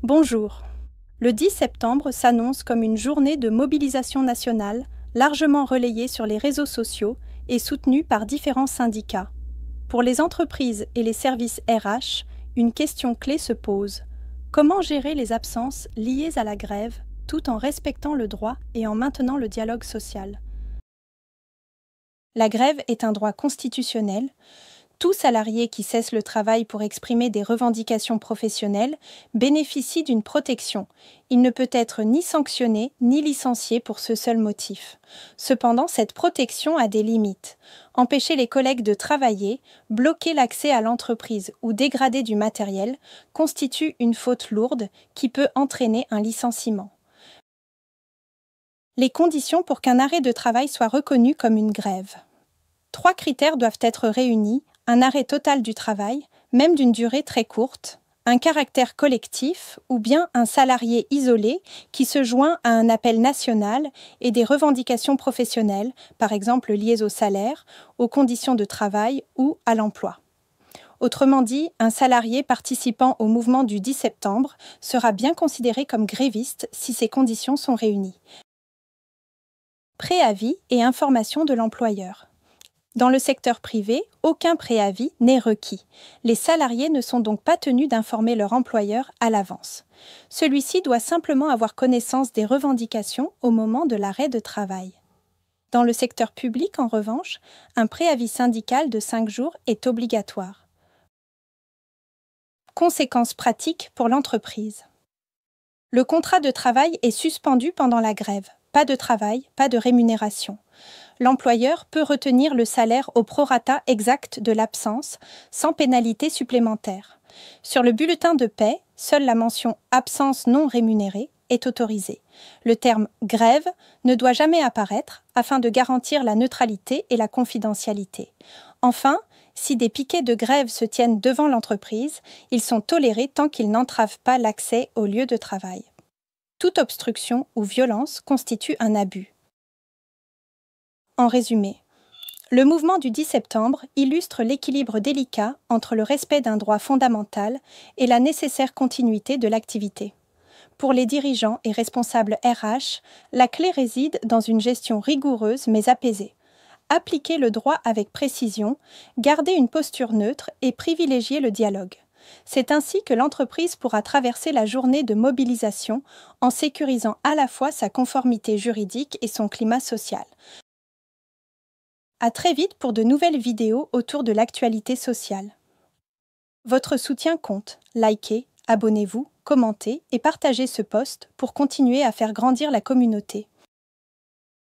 Bonjour. Le 10 septembre s'annonce comme une journée de mobilisation nationale, largement relayée sur les réseaux sociaux et soutenue par différents syndicats. Pour les entreprises et les services RH, une question clé se pose. Comment gérer les absences liées à la grève, tout en respectant le droit et en maintenant le dialogue social? La grève est un droit constitutionnel. Tout salarié qui cesse le travail pour exprimer des revendications professionnelles bénéficie d'une protection. Il ne peut être ni sanctionné ni licencié pour ce seul motif. Cependant, cette protection a des limites. Empêcher les collègues de travailler, bloquer l'accès à l'entreprise ou dégrader du matériel constitue une faute lourde qui peut entraîner un licenciement. Les conditions pour qu'un arrêt de travail soit reconnu comme une grève. 3 critères doivent être réunis: un arrêt total du travail, même d'une durée très courte, un caractère collectif ou bien un salarié isolé qui se joint à un appel national et des revendications professionnelles, par exemple liées au salaire, aux conditions de travail ou à l'emploi. Autrement dit, un salarié participant au mouvement du 10 septembre sera bien considéré comme gréviste si ces conditions sont réunies. Préavis et information de l'employeur. Dans le secteur privé, aucun préavis n'est requis. Les salariés ne sont donc pas tenus d'informer leur employeur à l'avance. Celui-ci doit simplement avoir connaissance des revendications au moment de l'arrêt de travail. Dans le secteur public, en revanche, un préavis syndical de 5 jours est obligatoire. Conséquences pratiques pour l'entreprise. Le contrat de travail est suspendu pendant la grève. Pas de travail, pas de rémunération. L'employeur peut retenir le salaire au prorata exact de l'absence, sans pénalité supplémentaire. Sur le bulletin de paie, seule la mention « absence non rémunérée » est autorisée. Le terme « grève » ne doit jamais apparaître afin de garantir la neutralité et la confidentialité. Enfin, si des piquets de grève se tiennent devant l'entreprise, ils sont tolérés tant qu'ils n'entravent pas l'accès au lieu de travail. Toute obstruction ou violence constitue un abus. En résumé, le mouvement du 10 septembre illustre l'équilibre délicat entre le respect d'un droit fondamental et la nécessaire continuité de l'activité. Pour les dirigeants et responsables RH, la clé réside dans une gestion rigoureuse mais apaisée. Appliquer le droit avec précision, garder une posture neutre et privilégier le dialogue. C'est ainsi que l'entreprise pourra traverser la journée de mobilisation en sécurisant à la fois sa conformité juridique et son climat social. À très vite pour de nouvelles vidéos autour de l'actualité sociale. Votre soutien compte. Likez, abonnez-vous, commentez et partagez ce post pour continuer à faire grandir la communauté.